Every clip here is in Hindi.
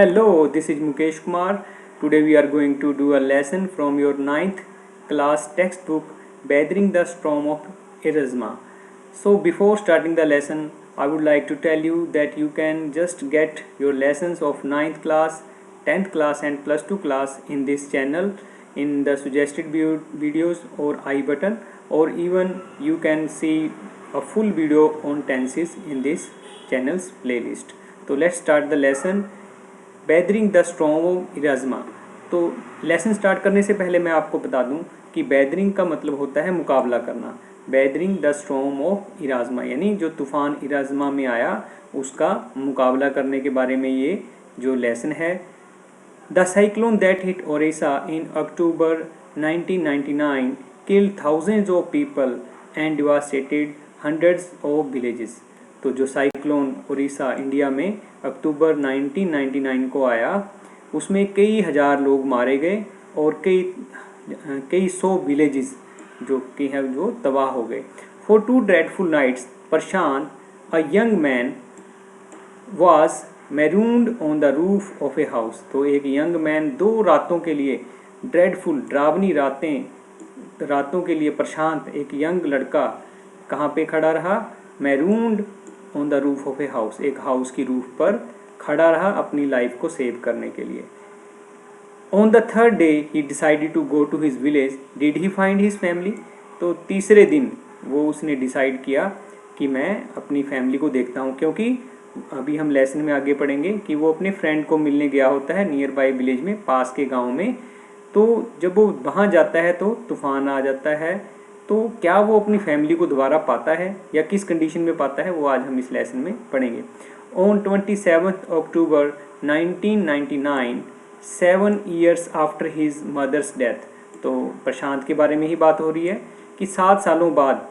Hello, this is Mukesh Kumar. Today we are going to do a lesson from your ninth class textbook Weathering the Storm of Erasmus. So before starting the lesson, I would like to tell you that you can just get your lessons of ninth class, 10th class and plus 2 class in this channel in the suggested videos or I button, or even you can see a full video on tenses in this channel's playlist. So let's start the lesson. Weathering the storm of Erasama. तो लेसन स्टार्ट करने से पहले मैं आपको बता दूं कि वेदरिंग का मतलब होता है मुकाबला करना। वेदरिंग द स्टॉर्म ऑफ इराज़मा यानी जो तूफ़ान इराज़मा में आया उसका मुकाबला करने के बारे में ये जो लेसन है। The cyclone that hit Odisha in October 1999 killed thousands of people and devastated hundreds of villages. तो जो साइक्लोन उड़ीसा इंडिया में अक्टूबर 1999 को आया उसमें कई हज़ार लोग मारे गए और कई सौ विलेजेस जो कि हैं जो तबाह हो गए। For 2 dreadful nights Prashant a young man was marooned on the roof of a house. तो एक यंग मैन 2 रातों के लिए ड्रेडफुल डरावनी रातों के लिए प्रशांत एक यंग लड़का कहाँ पे खड़ा रहा? Marooned on the roof of a house, एक हाउस की रूफ पर खड़ा रहा अपनी लाइफ को सेव करने के लिए। On the third day he decided to go to his village. Did he find his family? तो तीसरे दिन वो उसने डिसाइड किया कि मैं अपनी फैमिली को देखता हूँ, क्योंकि अभी हम लेसन में आगे पढ़ेंगे कि वो अपने फ्रेंड को मिलने गया होता है नियर बाई विलेज में, पास के गाँव में। तो जब वो वहाँ जाता है तो तूफान आ जाता है। तो क्या वो अपनी फैमिली को दोबारा पाता है या किस कंडीशन में पाता है वो आज हम इस लेसन में पढ़ेंगे। On 27 October 1999 7 years after his mother's death. तो प्रशांत के बारे में ही बात हो रही है कि 7 सालों बाद,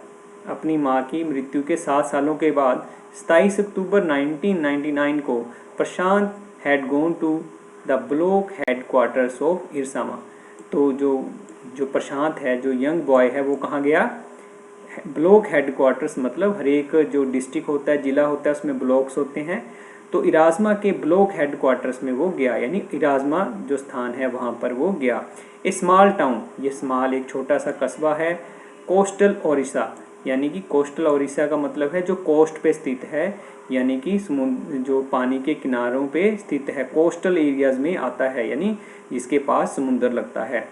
अपनी माँ की मृत्यु के 7 सालों के बाद 27 अक्टूबर 1999 को Prashant had gone to the block headquarters of Erasama. तो जो प्रशांत है, जो यंग बॉय है, वो कहाँ गया? ब्लॉक हेडक्वार्टर्स मतलब हर एक जो डिस्ट्रिक्ट होता है, ज़िला होता है, उसमें ब्लॉक्स होते हैं। तो इराज़मा के ब्लॉक हेडक्वार्टर्स में वो गया, यानी इराज़मा जो स्थान है वहाँ पर वो गया। ए स्मॉल टाउन, ये स्मॉल एक छोटा सा कस्बा है। कोस्टल ओडिशा, यानी कि कोस्टल ओडिशा का मतलब है जो कोस्ट पे स्थित है, यानी कि समुद्र जो पानी के किनारों पे स्थित है, कोस्टल एरियाज़ में आता है, यानी जिसके पास समुद्र लगता है।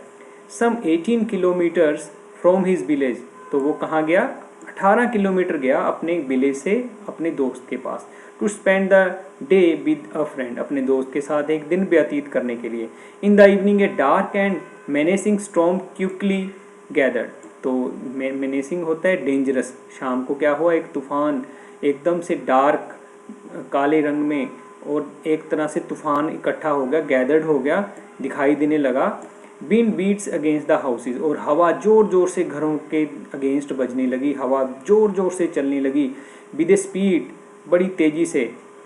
सम 18 किलोमीटर्स फ्रॉम हिज विलेज। तो वो कहाँ गया? 18 किलोमीटर गया अपने विलेज से अपने दोस्त के पास। To spend the day with a friend, अपने दोस्त के साथ एक दिन व्यतीत करने के लिए। In the evening a dark and menacing storm quickly gathered. तो मेनेसिंग होता है डेंजरस। शाम को क्या हुआ? एक तूफान एकदम से डार्क काले रंग में और एक तरह से तूफान इकट्ठा हो गया, गैदर्ड हो गया, दिखाई देने लगा। Wind beats against the houses, और हवा ज़ोर ज़ोर से घरों के अगेंस्ट बजने लगी, हवा ज़ोर ज़ोर से चलने लगी। विद ए स्पीड, बड़ी तेज़ी से।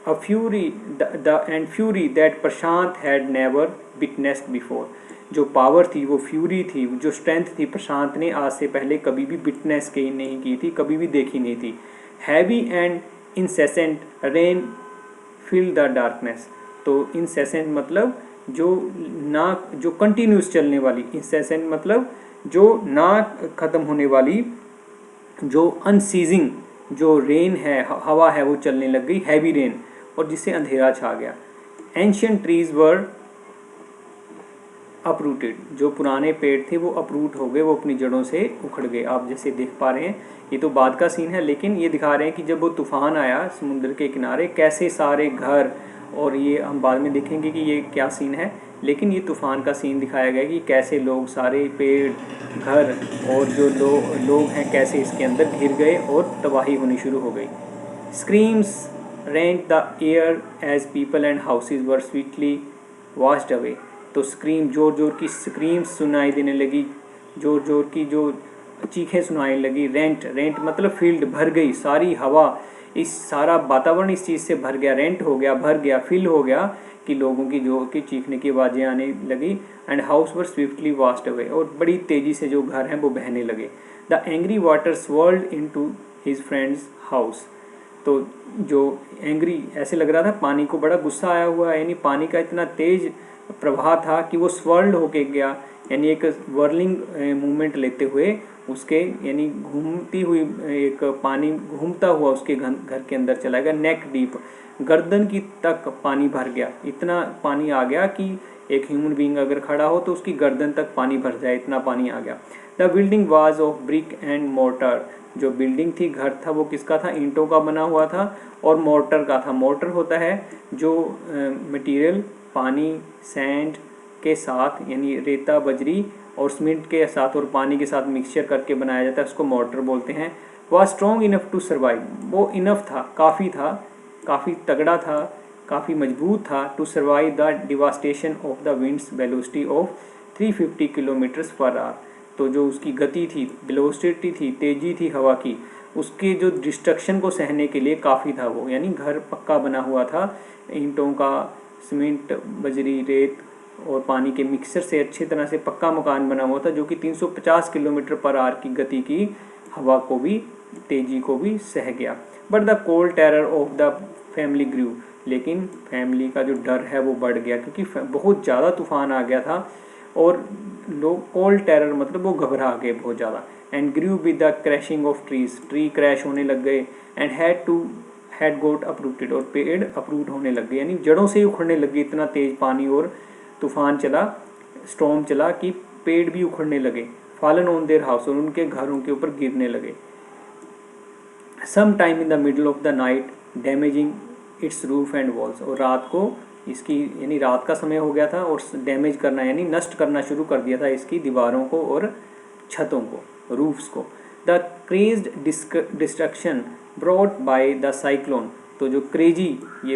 A fury and fury that Prashant had never witnessed before. जो पावर थी, वो फ्यूरी थी, जो स्ट्रेंथ थी, प्रशांत ने आज से पहले कभी भी विटनेस नहीं की थी, कभी भी देखी नहीं थी। Heavy and incessant rain fill the darkness. तो इंसेसेंट मतलब जो कंटिन्यूस चलने वाली, इंसेसेंट मतलब जो ना ख़त्म होने वाली, जो अनसीजिंग जो रेन है, हवा है, वो चलने लग गई, हैवी रेन, और जिससे अंधेरा छा गया। एंशियंट ट्रीज वर अपरूटेड, जो पुराने पेड़ थे वो अपरूट हो गए, वो अपनी जड़ों से उखड़ गए। आप जैसे देख पा रहे हैं, ये तो बाद का सीन है, लेकिन ये दिखा रहे हैं कि जब वो तूफान आया समुद्र के किनारे कैसे सारे घर, और ये हम बाद में देखेंगे कि ये क्या सीन है, लेकिन ये तूफ़ान का सीन दिखाया गया कि कैसे लोग, सारे पेड़, घर और जो लोग हैं कैसे इसके अंदर घिर गए और तबाही होनी शुरू हो गई। Screams rent the air as people and houses were sweetly washed away. तो स्क्रीम, जोर जोर की स्क्रीम्स सुनाई देने लगी, जोर जोर की जो चीखें सुनाई लगी। रेंट मतलब फील्ड, भर गई सारी हवा, इस सारा वातावरण इस चीज़ से भर गया, रेंट हो गया, भर गया, फिल हो गया कि लोगों की जोर की चीखने की आवाज़ें आने लगी। And house were swiftly vast away, और बड़ी तेज़ी से जो घर हैं वो बहने लगे। The angry water swirled in to his friend's house. तो जो एंग्री, ऐसे लग रहा था पानी को बड़ा गुस्सा आया हुआ है, यानी पानी का इतना तेज प्रवाह था कि वो स्वर्ल्ड होके गया, यानी एक वर्लिंग मूवमेंट लेते हुए उसके, यानी घूमती हुई एक पानी घूमता हुआ उसके घर के अंदर चला गया। नेक डीप, गर्दन की तक पानी भर गया, इतना पानी आ गया कि एक ह्यूमन बीइंग अगर खड़ा हो तो उसकी गर्दन तक पानी भर जाए, इतना पानी आ गया। The building was of brick and mortar, जो बिल्डिंग थी, घर था, वो किसका था? ईंटों का बना हुआ था और मोर्टर का था। मोर्टर होता है जो मटेरियल पानी सैंड के साथ, यानी रेता बजरी और सीमेंट के साथ और पानी के साथ मिक्सचर करके बनाया जाता है, उसको मोर्टर बोलते हैं। वह स्ट्रॉन्ग इनफ टू सर्वाइव, वो इनफ था, काफ़ी तगड़ा था, काफ़ी मजबूत था, to survive the devastation of the winds velocity of 350 kilometres per hour. तो जो उसकी गति थी, वेलोसिटी थी, तेजी थी हवा की, उसके जो डिस्ट्रक्शन को सहने के लिए काफ़ी था वो। यानी घर पक्का बना हुआ था, ईंटों का, सीमेंट, बजरी, रेत और पानी के मिक्सचर से अच्छी तरह से पक्का मकान बना हुआ था, जो कि 350 किलोमीटर पर आवर की गति की हवा को भी, तेजी को भी सह गया। But the cold terror of the family grew, लेकिन फैमिली का जो डर है वो बढ़ गया, क्योंकि बहुत ज़्यादा तूफान आ गया था और लोग, कोल्ड टेरर मतलब वो घबरा गए बहुत ज़्यादा। And Guru with the crashing of trees, tree crash होने लग गए। एंड हैड गोट अपरूटेड, और पेड़ अपरूट होने लग गए, यानी जड़ों से ही उखड़ने लग गए। इतना तेज पानी और तूफान चला, स्टॉर्म चला कि पेड़ भी उखड़ने लगे। फॉलन ऑन देयर हाउस, और उनके घरों के ऊपर गिरने लगे। Some time in the middle of the night damaging its roof and walls, और रात को इसकी, यानी रात का समय हो गया था और डैमेज करना, यानी नष्ट करना शुरू कर दिया था इसकी दीवारों को और छतों को, रूफ्स को। The crazed destruction brought by the cyclone, तो जो क्रेजी, ये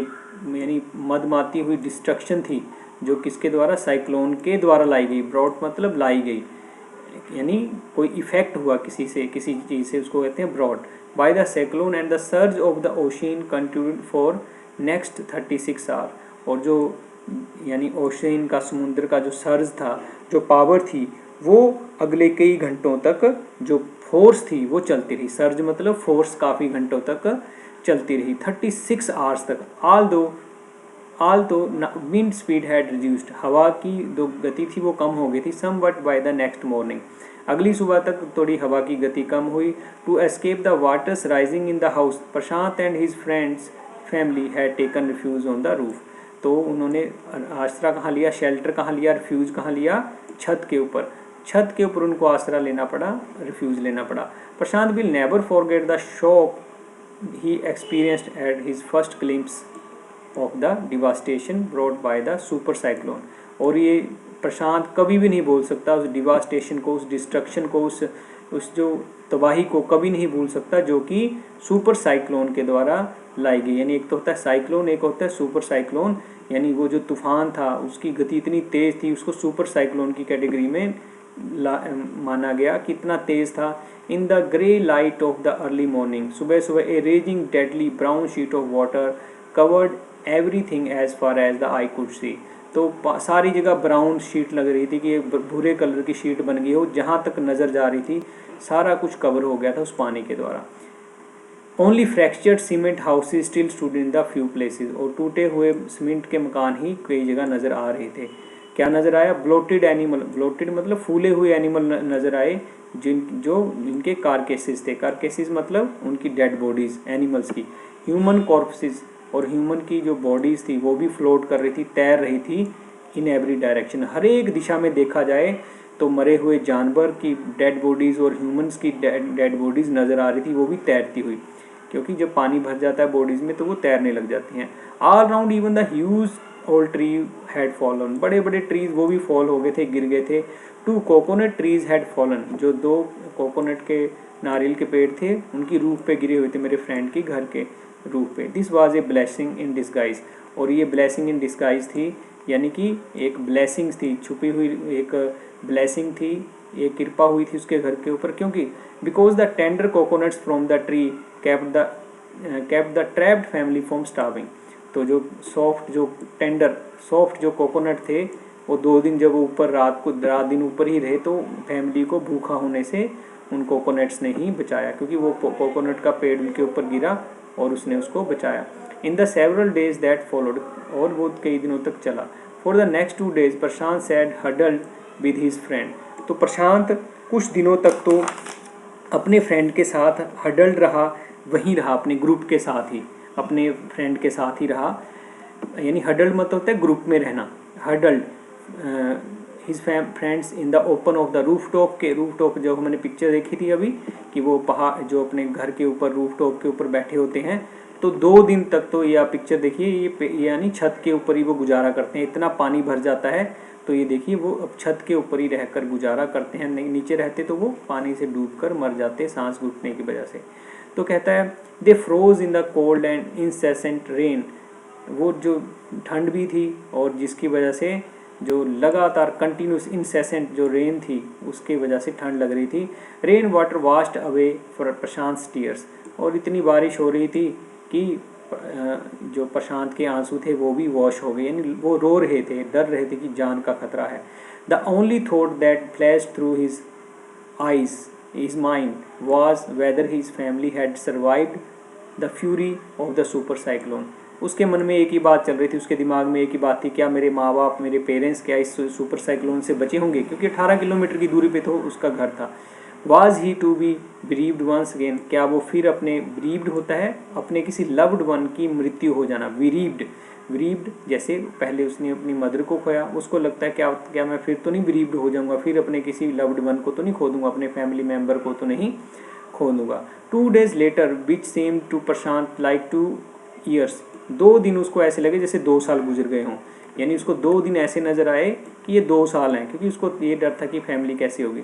यानी मदमाती हुई डिस्ट्रक्शन थी जो किसके द्वारा? साइक्लोन के द्वारा लाई गई। ब्रॉट मतलब लाई गई, यानी कोई इफेक्ट हुआ किसी से, किसी चीज़ से, उसको कहते हैं brought. By the cyclone and the surge of the ocean continued for next 36 hour, और जो यानी ओशियन का, समुद्र का जो सर्ज था, जो पावर थी, वो अगले कई घंटों तक, जो फोर्स थी वो चलती रही। सर्ज मतलब फोर्स, काफ़ी घंटों तक चलती रही, 36 आवर्स तक। आल तो विंड स्पीड हैड रिड्यूस्ड, हवा की जो गति थी वो कम हो गई थी। Some but by the next morning, अगली सुबह तक थोड़ी हवा की गति कम हुई। To escape the waters rising in the house, Prashant and his friend's family had taken refuge on the roof, तो उन्होंने आसरा कहाँ लिया, शेल्टर कहाँ लिया, रिफ्यूज कहाँ लिया? छत के ऊपर। छत के ऊपर उनको आसरा लेना पड़ा, रिफ्यूज लेना पड़ा। Prashant will never forget the shock he experienced at his first glimpse of the devastation brought by the super cyclone, और ये प्रशांत कभी भी नहीं भूल सकता उस डिवास्टेशन को, उस डिस्ट्रक्शन को, उस जो तबाही को कभी नहीं भूल सकता जो कि सुपर साइक्लोन के द्वारा लाई गई। यानी एक तो होता है साइक्लोन, एक होता है सुपर साइक्लोन, यानी वो जो तूफान था उसकी गति इतनी तेज़ थी, उसको सुपर साइक्लोन की कैटेगरी में माना गया, कितना तेज़ था। In the grey light of the early morning, सुबह सुबह a raging deadly brown sheet of water covered everything as far as the eye could see, तो सारी जगह ब्राउन शीट लग रही थी कि एक भूरे कलर की शीट बन गई हो, जहाँ तक नज़र जा रही थी सारा कुछ कवर हो गया था उस पानी के द्वारा। Only fractured cement houses still stood in the few places, और टूटे हुए सीमेंट के मकान ही कई जगह नज़र आ रहे थे। क्या नज़र आया? ब्लोटेड एनिमल, ब्लोटेड मतलब फूले हुए एनिमल नज़र आए, जिनके कारकेसेस थे। कारकेसेस मतलब उनकी डेड बॉडीज़ एनिमल्स की। ह्यूमन कॉर्पसेस, और ह्यूमन की जो बॉडीज़ थी वो भी फ्लोट कर रही थी, तैर रही थी इन एवरी डायरेक्शन, हर एक दिशा में देखा जाए तो मरे हुए जानवर की डेड बॉडीज़ और ह्यूमंस की डेड बॉडीज़ नज़र आ रही थी, वो भी तैरती हुई, क्योंकि जब पानी भर जाता है बॉडीज़ में तो वो तैरने लग जाती हैं। All round even the huge old tree had fallen, बड़े बड़े ट्रीज़ वो भी फॉल हो गए थे, गिर गए थे। 2 कोकोनट ट्रीज़ हैड फॉलन, जो 2 कोकोनट के, नारियल के पेड़ थे, उनकी रूफ पे गिरे हुए थे, मेरे फ्रेंड की घर के रूफ पे। This was a blessing in disguise, और ये ब्लेसिंग इन डिस्गाइज थी, यानी कि एक ब्लेसिंग थी, छुपी हुई एक ब्लेसिंग थी, एक कृपा हुई थी उसके घर के ऊपर। क्योंकि because the tender coconuts from the tree kept the trapped family from starving, तो जो सॉफ्ट जो कोकोनट थे वो 2 दिन जब ऊपर रात दिन ऊपर ही रहे तो फैमिली को भूखा होने से उन कोकोनट्स ने ही बचाया, क्योंकि वो कोकोनट का पेड़ उनके ऊपर गिरा और उसने उसको बचाया। In the several days that followed, और वो कई दिनों तक चला। For the next 2 days Prashant sad huddled with his friend, तो प्रशांत कुछ दिनों तक तो अपने फ्रेंड के साथ हडल्ड रहा, वहीं रहा अपने ग्रुप के साथ ही, अपने फ्रेंड के साथ ही रहा। यानी हडल्ड मतलब होता है ग्रुप में रहना, huddled his friends in the open of the roof top के, रूफ टॉप जो हमने पिक्चर देखी थी अभी कि वो पहाड़ जो अपने घर के ऊपर रूफ टॉप के ऊपर बैठे होते हैं, तो 2 दिन तक तो ये पिक्चर देखिए, ये यानी छत के ऊपर ही वो गुजारा करते हैं। इतना पानी भर जाता है तो ये देखिए वो अब छत के ऊपर ही रहकर गुजारा करते हैं, नीचे रहते तो वो पानी से डूबकर मर जाते सांस घुटने की वजह से। तो कहता है they froze in the cold and incessant rain, वो जो ठंड भी थी और जिसकी वजह से जो लगातार कंटिन्यूस इंसेसेंट जो रेन थी उसकी वजह से ठंड लग रही थी। Rain water washed away for Prashant tears, और इतनी बारिश हो रही थी कि जो प्रशांत के आंसू थे वो भी वॉश हो गए, यानी वो रो रहे थे, डर रहे थे कि जान का खतरा है। The only thought that flash through his eyes his mind was weather his family had survived the fury of the super cyclone. उसके मन में एक ही बात चल रही थी, उसके दिमाग में एक ही बात थी, क्या मेरे माँ बाप, मेरे पेरेंट्स क्या इस सुपर साइक्लोन से बचे होंगे, क्योंकि 18 किलोमीटर की दूरी पे तो उसका घर था। Was he to be bereaved once again, क्या वो फिर अपने ब्रीव्ड होता है अपने किसी लव्ड वन की मृत्यु हो जाना, ब्रीव्ड जैसे पहले उसने अपनी मदर को खोया, उसको लगता है क्या मैं फिर तो नहीं ब्रीव्ड हो जाऊंगा, फिर अपने किसी लव्ड वन को तो नहीं खो दूंगा, अपने फैमिली मेम्बर को तो नहीं खो दूंगा। 2 days later which same to Prashant like 2 years, 2 दिन उसको ऐसे लगे जैसे 2 साल गुजर गए हों, यानी उसको 2 दिन ऐसे नजर आए कि ये 2 साल हैं, क्योंकि उसको ये डर था कि फैमिली कैसे होगी।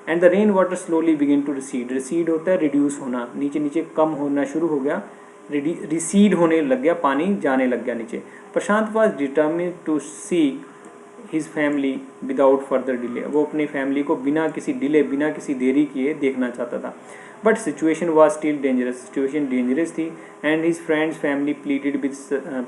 And the rain water slowly begin to recede, recede होता है रिड्यूस होना, नीचे नीचे कम होना शुरू हो गया, रिसीड होने लग गया, पानी जाने लग गया नीचे। Prashant was determined to see his family without further delay, वो अपनी फैमिली को बिना किसी डिले, बिना किसी देरी किए देखना चाहता था। But situation was still dangerous, situation dangerous थी। And his friend's family pleaded with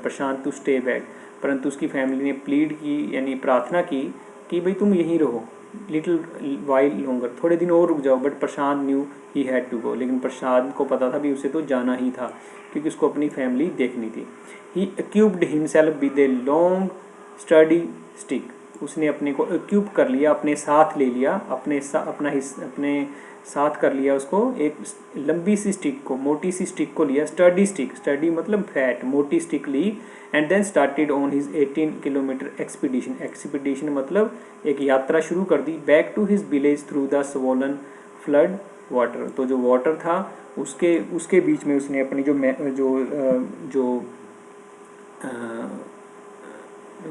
Prashant to stay back, परंतु उसकी फैमिली ने प्लीड की, यानी प्रार्थना की कि भाई तुम यहीं रहो, लिटिल वाइल लॉन्गर, थोड़े दिन और रुक जाओ। But Prashant knew he had to go, लेकिन प्रशांत को पता था भी उसे तो जाना ही था, क्योंकि उसको अपनी फैमिली देखनी थी। He equipped himself with a long sturdy stick, उसने अपने को इक्विप कर लिया, अपने साथ ले लिया, अपने साथ कर लिया उसको, एक लंबी सी स्टिक को, मोटी सी स्टिक को लिया, स्टडी स्टिक, स्टडी मतलब फैट, मोटी स्टिक ली। And then started on his 18 kilometre expedition, expedition मतलब एक यात्रा शुरू कर दी, back to his village through the swollen flood water, तो जो वाटर था उसके बीच में उसने अपनी जो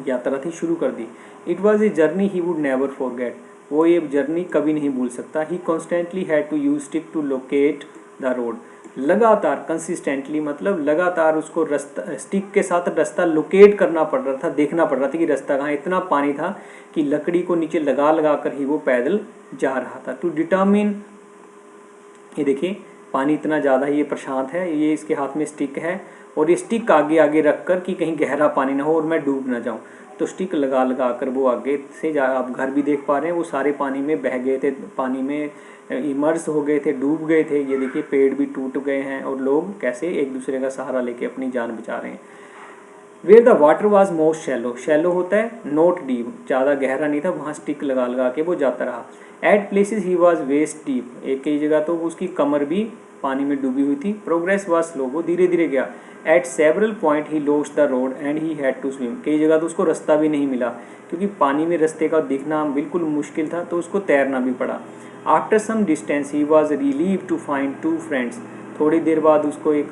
यात्रा थी शुरू कर दी। It was a journey he would never forget, वो ये जर्नी कभी नहीं भूल सकता। He constantly had to use stick to locate the road, लगातार, कंसिस्टेंटली मतलब लगातार उसको रास्ता, स्टिक के साथ रास्ता लोकेट करना पड़ रहा था, देखना पड़ रहा था कि रास्ता कहाँ। इतना पानी था कि लकड़ी को नीचे लगा लगा कर ही वो पैदल जा रहा था। टू डिटर्मिन, ये देखिए पानी इतना ज़्यादा, ये प्रशांत है, ये इसके हाथ में स्टिक है और ये स्टिक आगे आगे रख कर कि कहीं गहरा पानी ना हो और मैं डूब ना जाऊं, तो स्टिक लगा लगा कर वो आगे से जा, आप घर भी देख पा रहे हैं वो सारे पानी में बह गए थे, पानी में इमर्स हो गए थे, डूब गए थे। ये देखिए पेड़ भी टूट गए हैं और लोग कैसे एक दूसरे का सहारा लेके अपनी जान बचा रहे हैं। Where the water was most shallow, shallow होता है नॉट डीप, ज़्यादा गहरा नहीं था, वहाँ स्टिक लगा लगा के वो जाता रहा। At places he was waist deep, एक कई जगह तो उसकी कमर भी पानी में डूबी हुई थी। प्रोग्रेस वॉज स्लो, वो धीरे धीरे गया। At several point he lost the road and he had to swim, कई जगह तो उसको रास्ता भी नहीं मिला, क्योंकि पानी में रास्ते का दिखना बिल्कुल मुश्किल था, तो उसको तैरना भी पड़ा। After some distance he was relieved to find 2 friends, थोड़ी देर बाद उसको एक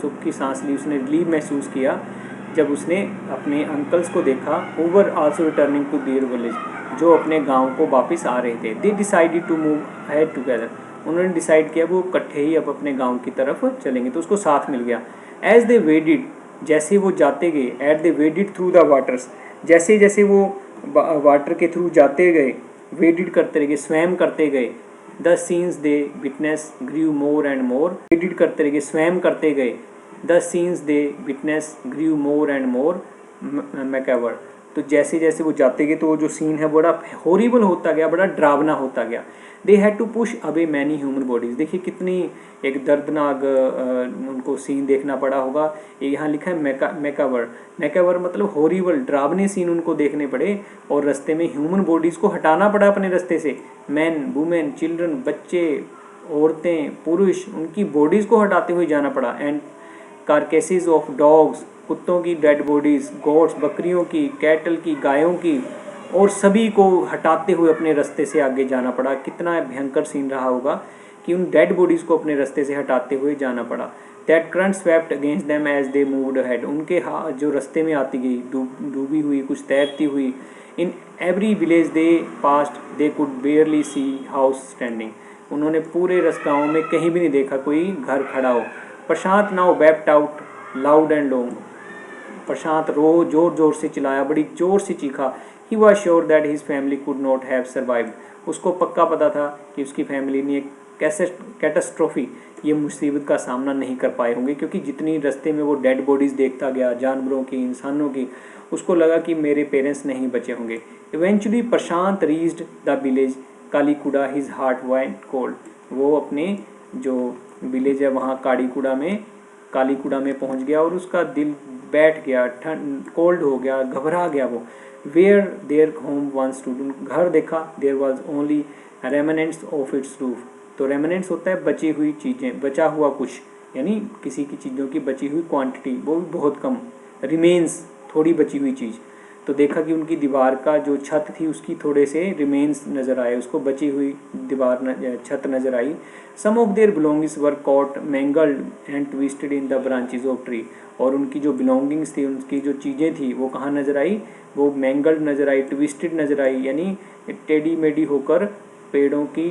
सुख की सांस ली, उसने रिलीव महसूस किया जब उसने अपने अंकल्स को देखा, who were also returning to their village, जो अपने गांव को वापस आ रहे थे। They decided to move ahead together, उन्होंने डिसाइड किया वो इकट्ठे ही अब अपने गांव की तरफ चलेंगे, तो उसको साथ मिल गया। एज दे वेडिड, जैसे वो जाते गए, at they waded through the waters, जैसे जैसे वो वाटर के थ्रू जाते गए, वेडिड करते गए, स्वयं करते गए। The scenes they witness grew more and more, वेडिड करते गए, स्वयं करते गए। The scenes they witness grew more and more macabre, तो जैसे जैसे वो जाते गए तो वो जो सीन है बड़ा हॉरिबल होता गया, बड़ा डरावना होता गया। They had to push away many human bodies. देखिए कितनी एक दर्दनाक उनको सीन देखना पड़ा होगा। ये यहाँ लिखा है मैकावर। मैकावर मतलब हॉरिबल, डरावने सीन उनको देखने पड़े और रास्ते में ह्यूमन बॉडीज़ को हटाना पड़ा अपने रास्ते से। मैन, वुमेन, चिल्ड्रन, बच्चे, औरतें, पुरुष, उनकी बॉडीज़ को हटाते हुए जाना पड़ा। एंड कारकेसेस ऑफ डॉग्स, कुत्तों की डेड बॉडीज़, गोट्स, बकरियों की, कैटल की, गायों की, और सभी को हटाते हुए अपने रास्ते से आगे जाना पड़ा। कितना भयंकर सीन रहा होगा कि उन डेड बॉडीज़ को अपने रास्ते से हटाते हुए जाना पड़ा। That current swept against them as they moved ahead. उनके जो रास्ते में आती गई, डूबी हुई, कुछ तैरती हुई। In every village they passed they could barely see house standing. उन्होंने पूरे रास्ताओं में कहीं भी नहीं देखा कोई घर खड़ा हो। Prashant now wept out loud and long. Prashant रो जोर जोर से चिल्लाया, बड़ी जोर से चीखा। He was sure that his family could not have survived. उसको पक्का पता था कि उसकी फैमिली ने एक कैटास्ट्रोफी, ये मुसीबत का सामना नहीं कर पाए होंगे, क्योंकि जितनी रास्ते में वो डेड बॉडीज़ देखता गया, जानवरों की, इंसानों की, उसको लगा कि मेरे पेरेंट्स नहीं बचे होंगे। Eventually Prashant reached the village Kalikuda, his heart white cold. वो अपने जो विलेज है वहाँ कालीकुड़ा में पहुँच गया और उसका दिल बैठ गया, ठंड कोल्ड हो गया, घबरा गया वो। Where their home once to, घर देखा, there was only remnants of its roof. तो रेमनेंट्स होता है बची हुई चीज़ें, बचा हुआ कुछ, यानी किसी की चीज़ों की बची हुई क्वांटिटी, वो भी बहुत कम। रिमेन्स, थोड़ी बची हुई चीज़। तो देखा कि उनकी दीवार का जो छत थी उसकी थोड़े से रिमेन्स नज़र आए, उसको बची हुई छत नज़र आई। Some of their belongings were caught mangled and twisted in the branches of tree. और उनकी जो बिलोंगिंग्स थी, उनकी जो चीज़ें थी, वो कहाँ नज़र आई? वो मैंगल्ड नज़र आई, ट्विस्टेड नज़र आई, यानी टेढ़ी मेढ़ी होकर पेड़ों की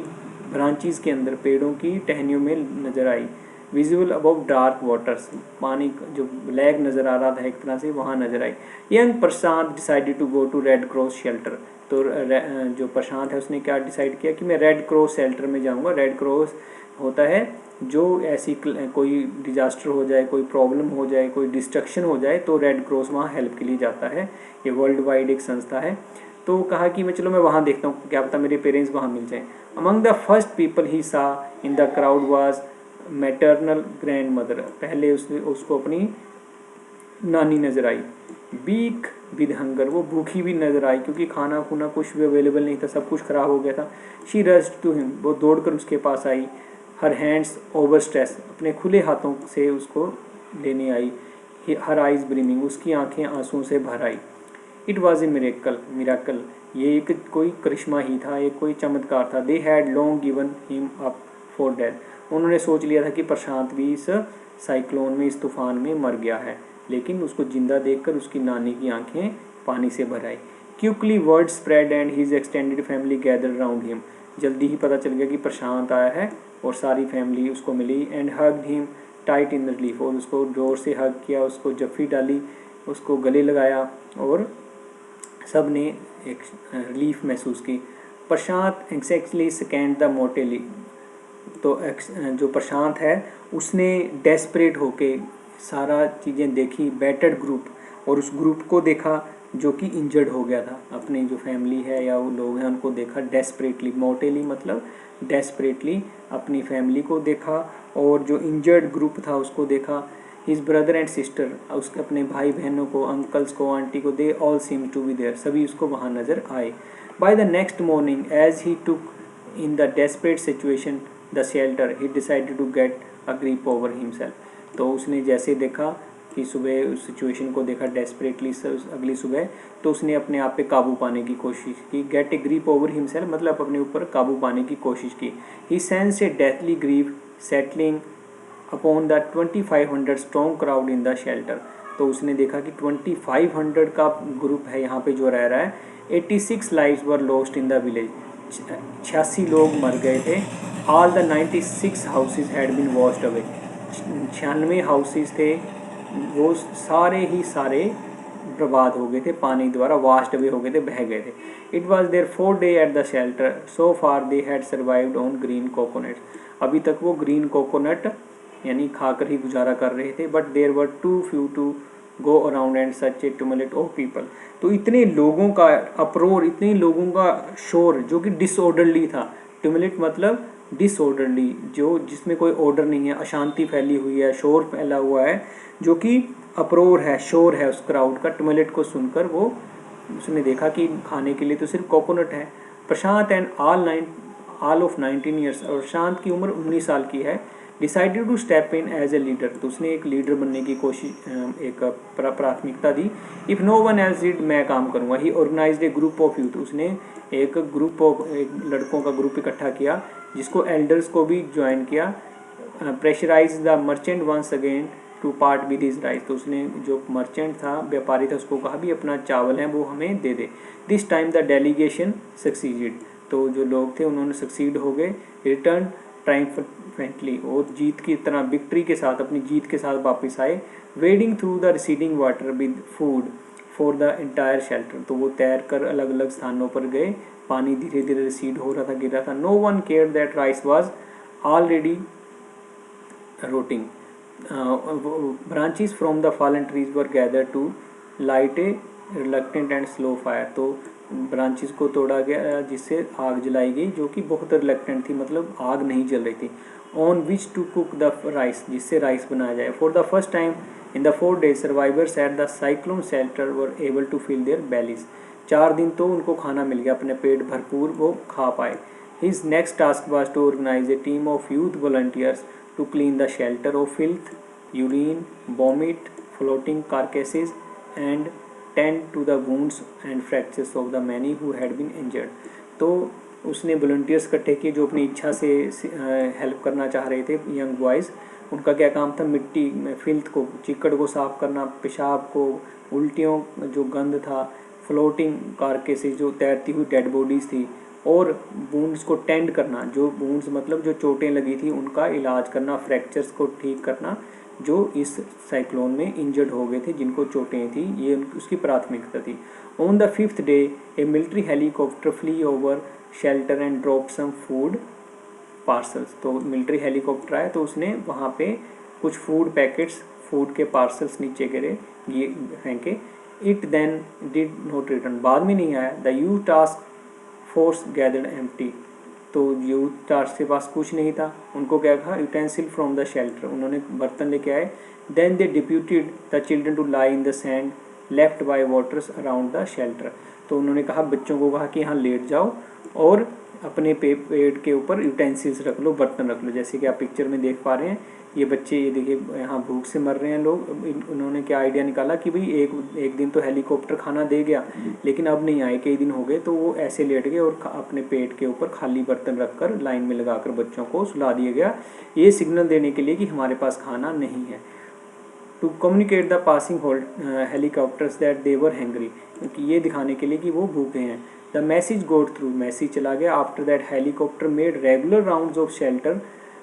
ब्रांचेस के अंदर, पेड़ों की टहनियों में नज़र आई। विजिबल अबव डार्क वाटर्स, पानी जो ब्लैक नज़र आ रहा था एक तरह से, वहाँ नज़र आई। Young Prashant decided to go to Red Cross shelter. तो जो प्रशांत है उसने क्या डिसाइड किया कि मैं रेड क्रॉस शेल्टर में जाऊँगा। रेड क्रॉस होता है जो ऐसी कोई डिजास्टर हो जाए, कोई प्रॉब्लम हो जाए, कोई डिस्ट्रक्शन हो जाए, तो रेड क्रॉस वहाँ हेल्प के लिए जाता है। ये वर्ल्ड वाइड एक संस्था है। तो कहा कि चलो मैं वहाँ देखता हूँ, क्या पता मेरे पेरेंट्स वहाँ मिल जाएं। अमंग द फर्स्ट पीपल ही सा in the crowd was maternal grand mother. पहले उसको अपनी नानी नज़र आई। बीक विद हंगर, वो भूखी भी नज़र आई क्योंकि खाना खुना कुछ भी अवेलेबल नहीं था, सब कुछ ख़राब हो गया था। शी रश्ड टू हिम, वो दौड़कर उसके पास आई। हर हैंड्स ओवर स्ट्रेस, अपने खुले हाथों से उसको लेने आई। हर आइज ब्रीमिंग, उसकी आंखें आंसुओं से भर आई। इट वॉज ए मिराकल, ये एक कोई करिश्मा ही था, एक कोई चमत्कार था। They had long given him up for death. उन्होंने सोच लिया था कि प्रशांत भी इस साइक्लोन में, इस तूफान में मर गया है, लेकिन उसको जिंदा देखकर उसकी नानी की आंखें पानी से भर आई। Quickly word spread and his extended family gather around him. जल्दी ही पता चल गया कि प्रशांत आया है और सारी फैमिली उसको मिली। And hugged him tight in relief, और उसको जोर से हग किया, उसको जफ्फी डाली, उसको गले लगाया और सब ने एक रिलीफ महसूस की। प्रशांत एग्जैक्टली सेकेंड द मोटेली, तो जो प्रशांत है उसने डेस्परेट होके सारा चीज़ें देखी, बैटर्ड ग्रुप, और उस ग्रुप को देखा जो कि इंजर्ड हो गया था। अपनी जो फैमिली है या वो लोग हैं उनको देखा डेस्परेटली, मोटेली मतलब डेस्परेटली अपनी फैमिली को देखा, और जो इंजर्ड ग्रुप था उसको देखा। हिज ब्रदर एंड सिस्टर, उसके अपने भाई बहनों को, अंकल्स को, आंटी को, they all seem to be there, सभी उसको वहाँ नज़र आए। By the next morning as he took in the desperate situation the shelter, he decided to get a grip over himself. तो उसने जैसे देखा कि सुबह उस सिचुएशन को देखा डेस्परेटली, अगली सुबह, तो उसने अपने आप पे काबू पाने की कोशिश की। Get a grip over himself मतलब अपने ऊपर काबू पाने की कोशिश की। He sensed a deathly grief settling upon the 2500 strong crowd in the shelter. तो उसने देखा कि 2500 का ग्रुप है यहाँ पे जो रह रहा है। 86 lives were lost in the village, 86 लोग मर गए थे। All the 96 houses had been washed away, 96 houses थे वो सारे ही सारे बर्बाद हो गए थे, पानी द्वारा वाश्ड अवे हो गए थे, बह गए थे। It was their 4 day at the shelter, so far they had survived on green coconut. अभी तक वो ग्रीन कोकोनट यानी खाकर ही गुजारा कर रहे थे। But there were too few to go around and such a tumult of people. तो इतने लोगों का अप्रोर, इतने लोगों का शोर जो कि डिसऑर्डरली था। टुमुलेट मतलब डिसऑर्डरली, जो जिसमें कोई ऑर्डर नहीं है, अशांति फैली हुई है, शोर फैला हुआ है, जो कि अप्रोर है, शोर है उस क्राउड का। टुमुलेट को सुनकर वो उसने देखा कि खाने के लिए तो सिर्फ कोकोनट है। Prashant and all of 19 years, और प्रशांत की उम्र 19 साल की है, decided to step in as a leader. तो उसने एक लीडर बनने की कोशिश, एक प्राथमिकता दी। If no one else did, मैं काम करूँगा। He organised a group of youth, उसने एक लड़कों का ग्रुप इकट्ठा किया, जिसको एल्डर्स को भी ज्वाइन किया। Pressurise the merchant once again to part with his rice. तो उसने जो मर्चेंट था, व्यापारी था, उसको कहा भी अपना चावल है वो हमें दे दे। This time the delegation succeeded, तो जो लोग थे उन्होंने सक्सीड हो गए। रिटर्न ट्रायम्फेंटली, और जीत की तरह, विक्ट्री के साथ, अपनी जीत के साथ वापस आए। Wedding through the receding water with food for the entire shelter, तो वो तैर कर अलग अलग स्थानों पर गए। पानी धीरे धीरे रिसीड हो रहा था, गिर रहा था। No one care that rice was already rotting. Branches from the fallen trees were gather to light a reluctant and slow fire, तो ब्रांचेस को तोड़ा गया जिससे आग जलाई गई, जो कि बहुत रिलक्टेंट थी, मतलब आग नहीं जल रही थी। On which to cook the rice, जिससे राइस बनाया जाए। For the first time in the 4 days survivors at the cyclone shelter were able to fill their bellies. 4 दिन तो उनको खाना मिल गया, अपने पेट भरपूर वो खा पाए। His next task was to organise a team of youth volunteers to clean the shelter of filth, urine, vomit, floating carcasses, and tend to the wounds and fractures of the many who had been injured। तो उसने वॉलंटियर्स इकट्ठे किए जो अपनी इच्छा से हेल्प करना चाह रहे थे, यंग बॉयज़। उनका क्या काम था, मिट्टी में फिल्थ को, चिक्कड़ को साफ करना, पेशाब को, उल्टियों जो गंद था, फ्लोटिंग कारकेसेस जो तैरती हुई डेड बॉडीज़ थी, और वूंड्स को टेंड करना, जो वूंड्स मतलब जो चोटें लगी थी उनका इलाज करना, फ्रैक्चर्स को ठीक करना, जो इस साइक्लोन में इंजर्ड हो गए थे, जिनको चोटें थी, ये उसकी प्राथमिकता थी। On the 5th day a military helicopter flew over shelter and drop some food parcels. तो मिलिट्री हेलीकॉप्टर आया तो उसने वहाँ पे कुछ फूड पैकेट्स, फूड के पार्सल्स नीचे गिरे, ये फेंके। It then did not return, बाद में नहीं आया। The youth task force gathered empty, तो यूथ टास्क के पास कुछ नहीं था। उनको क्या कहा, यूटेंसिल फ्रॉम द शेल्टर, उन्होंने बर्तन लेके आए। Then they deputed the children to lie in the sand left by waters around the shelter, तो उन्होंने कहा, बच्चों को कहा कि यहाँ लेट जाओ और अपने पेड़ के ऊपर यूटेंसिल्स रख लो, बर्तन रख लो। जैसे कि आप पिक्चर में देख पा रहे हैं, ये बच्चे, ये देखिए यहाँ भूख से मर रहे हैं लोग। उन्होंने क्या आइडिया निकाला कि भाई एक दिन तो हेलीकॉप्टर खाना दे गया, लेकिन अब नहीं आए, कई दिन हो गए, तो वो ऐसे लेट गए और अपने पेट के ऊपर खाली बर्तन रखकर लाइन में लगाकर बच्चों को सुला दिया गया, ये सिग्नल देने के लिए कि हमारे पास खाना नहीं है। To communicate the passing helicopters that they were hungry, क्योंकि ये दिखाने के लिए कि वो भूखे हैं। The message got through, message चला गया। After that helicopter made regular rounds of shelter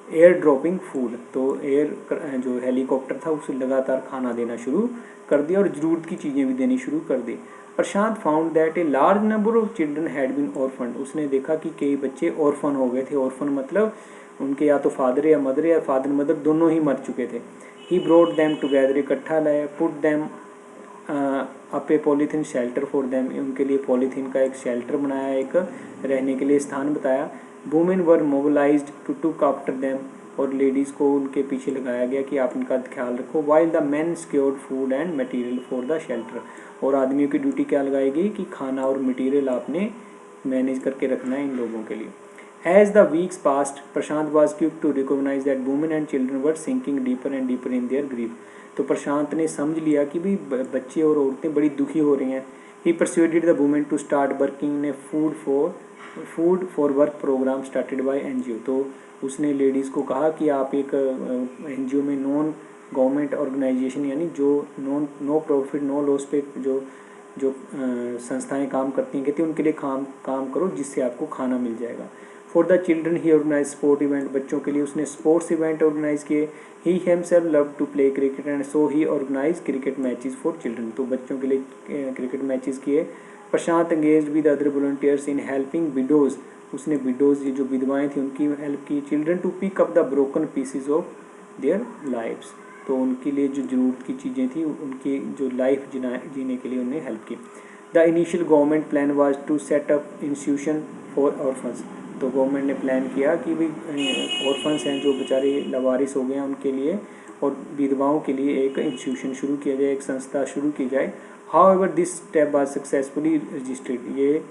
air dropping food, तो एयर जो हेलीकॉप्टर था उसे लगातार खाना देना शुरू कर दिया और ज़रूरत की चीज़ें भी देनी शुरू कर दी। Prashant found that a large number of children had been orphan, उसने देखा कि कई बच्चे ऑर्फन हो गए थे। ऑर्फन मतलब उनके या तो फादर या फादर मदर दोनों ही मर चुके थे। ही ब्रॉट देम टुगेदर, इकट्ठा लाया। Put them up A polythene shelter for them, उनके लिए पॉलीथीन का एक शेल्टर बनाया, एक रहने के लिए स्थान बताया। Women were mobilised to took after them, और लेडीज़ को उनके पीछे लगाया गया कि आप इनका ख्याल रखो। While the man secured food and material for the shelter, और आदमियों की ड्यूटी क्या लगाई गई कि खाना और मटेरियल आपने मैनेज करके रखना है इन लोगों के लिए। As the weeks passed, Prashant was quick to recognise that women and children were sinking deeper and deeper in their grief, तो प्रशांत ने समझ लिया कि भाई बच्चे और औरतें बड़ी दुखी हो रही हैं। He persuaded the women to start working in a food for work programme started by NGO, तो उसने लेडीज़ को कहा कि आप एक एनजीओ में, नॉन गवर्नमेंट ऑर्गेनाइजेशन, यानी जो नो प्रॉफिट नो लॉस पे जो संस्थाएं काम करती हैं, कहती हैं उनके लिए काम करो, जिससे आपको खाना मिल जाएगा। For the children he organise sport event, बच्चों के लिए उसने स्पोर्ट्स इवेंट ऑर्गेनाइज किए। He himself love to play cricket and so he organise cricket matches for children, तो बच्चों के लिए क्रिकेट मैचेस किए। Prashant engaged with other volunteers in helping widows, उसने विडोज, ये जो विधवाएं थी, उनकी हेल्प की। Children to pick up the broken pieces of their lives, तो उनके लिए जो ज़रूरत की चीज़ें थी, उनकी जो लाइफ जीने के लिए उन्हें हेल्प की। The initial government plan was to set up institution for orphans. तो गवर्नमेंट ने प्लान किया कि भाई ऑर्फन्स हैं जो बेचारे लवारिस हो गए हैं उनके लिए और विधवाओं के लिए एक इंस्टीट्यूशन शुरू किया जाए, एक संस्था शुरू की जाए। However this step was successfully registered. ये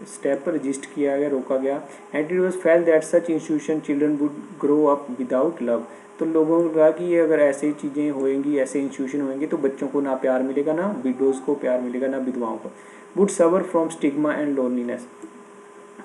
स्टेप पर रजिस्टर किया गया, रोका गया। And it was felt that such institution children would grow up without love. तो लोगों को लगा कि ये अगर ऐसी चीज़ें होएंगी, ऐसे इंस्टीट्यूशन होंगे तो बच्चों को ना प्यार मिलेगा, ना विडोज़ को प्यार मिलेगा, ना विधवाओं को। Would suffer from stigma and loneliness.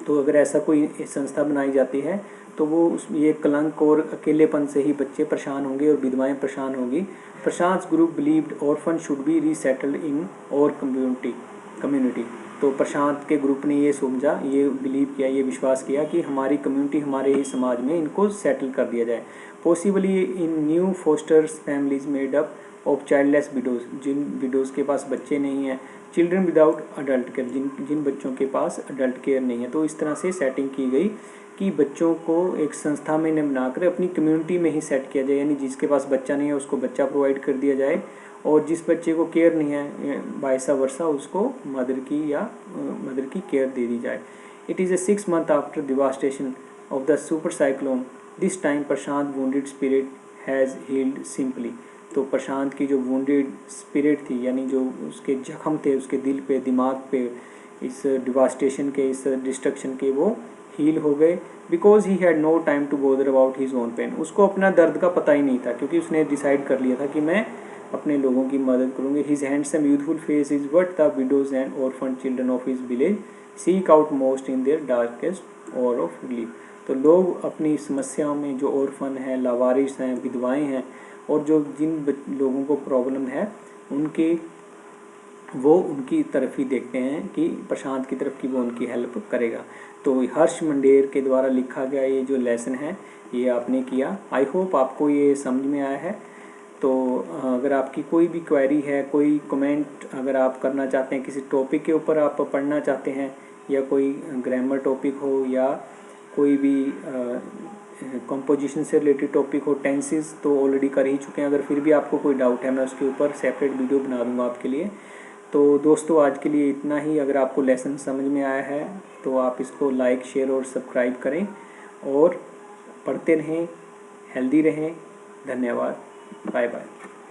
तो अगर ऐसा कोई संस्था बनाई जाती है तो वो ये कलंक और अकेलेपन से ही बच्चे परेशान होंगे और विधवाएं परेशान होंगी। Prashant group believed orphan should be resettled in our community. तो प्रशांत के ग्रुप ने ये समझा, ये बिलीव किया, ये विश्वास किया कि हमारी कम्युनिटी, हमारे ही समाज में इनको सेटल कर दिया जाए। Possibly in new fosters families made up of childless widows. जिन विडोज़ के पास बच्चे नहीं हैं, चिल्ड्रन विदाउट अडल्ट केयर, जिन बच्चों के पास अडल्ट केयर नहीं है। तो इस तरह से सेटिंग की गई कि बच्चों को एक संस्था में न बनाकर अपनी कम्युनिटी में ही सेट किया जाए, यानी जिसके पास बच्चा नहीं है उसको बच्चा प्रोवाइड कर दिया जाए और जिस बच्चे को केयर नहीं है वाइसा वर्सा उसको मदर की केयर दे दी जाए। It is a 6 month after devastation of the super cyclone. This time Prashant wounded spirit has healed simply. तो प्रशांत की जो वुंडेड स्पिरिट थी, यानी जो उसके जख्म थे उसके दिल पे, दिमाग पे, इस डिवास्टेशन के, इस डिस्ट्रक्शन के, वो हील हो गए। Because he had no time to bother about his own pain. उसको अपना दर्द का पता ही नहीं था क्योंकि उसने डिसाइड कर लिया था कि मैं अपने लोगों की मदद करूँगी। His handsome youthful face is what the widows and orphan children of his village seek out most in their darkest और ऑफ रिलीफ। तो लोग अपनी समस्याओं में, जो ऑर्फन हैं, लावारिस हैं, विधवाएं हैं और जो जिन लोगों को प्रॉब्लम है वो उनकी तरफ ही देखते हैं कि प्रशांत की तरफ, कि वो उनकी हेल्प करेगा। तो हर्ष मंडेर के द्वारा लिखा गया ये जो लेसन है ये आपने किया। आई होप आपको ये समझ में आया है। तो अगर आपकी कोई भी क्वेरी है, कोई कमेंट अगर आप करना चाहते हैं, किसी टॉपिक के ऊपर आप पढ़ना चाहते हैं, या कोई ग्रामर टॉपिक हो, या कोई भी कंपोजिशन से रिलेटेड टॉपिक हो, टेंसेस तो ऑलरेडी कर ही चुके हैं। अगर फिर भी आपको कोई डाउट है मैं उसके ऊपर सेपरेट वीडियो बना दूंगा आपके लिए। तो दोस्तों आज के लिए इतना ही। अगर आपको लेसन समझ में आया है तो आप इसको लाइक, शेयर और सब्सक्राइब करें और पढ़ते रहें, हेल्दी रहें। धन्यवाद, बाय बाय।